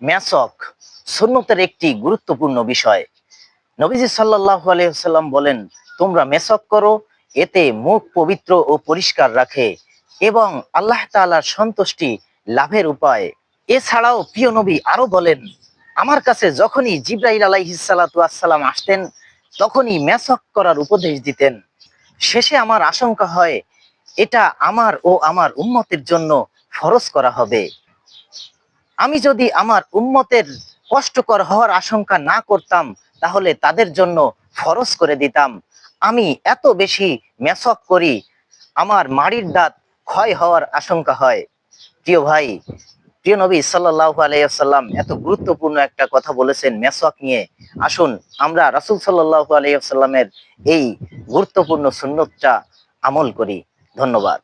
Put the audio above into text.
মেসক সুন্নতের একটি গুরুত্বপূর্ণ বিষয়। নবীজি সাল্লাল্লাহু আলাইহি ওয়াসাল্লাম বলেন, তোমরা মেসক করো, এতে মুখ পবিত্র ও পরিষ্কার রাখে এবং আল্লাহ তাআলার সন্তুষ্টি লাভের উপায়। এছাড়াও প্রিয় নবী আরো বলেন, আমার কাছে যখনই জিবরাইল আলাইহিস সালাতু ওয়াস সালাম আসতেন তখনই মেসক করার উপদেশ দিতেন। শেষে আমার আশঙ্কা হয় এটা আমার ও আমার উম্মতের জন্য ফরজ করা হবে। আমি যদি আমার উম্মতের কষ্টকর হওয়ার আশঙ্কা না করতাম তাহলে তাদের জন্য ফরজ করে দিতাম। আমি এত বেশি মেসক করি, আমার মাড়ির দাঁত ক্ষয় হওয়ার আশঙ্কা হয়। প্রিয় ভাই, প্রিয় নবী সাল্লাল্লাহু আলাইহি ওয়াসাল্লাম এত গুরুত্বপূর্ণ একটা কথা বলেছেন মেসওয়াক নিয়ে। আসুন আমরা রাসূল সাল্লাল্লাহু আলাইহি ওয়াসাল্লামের এই গুরুত্বপূর্ণ সুন্নতটা আমল করি। ধন্যবাদ।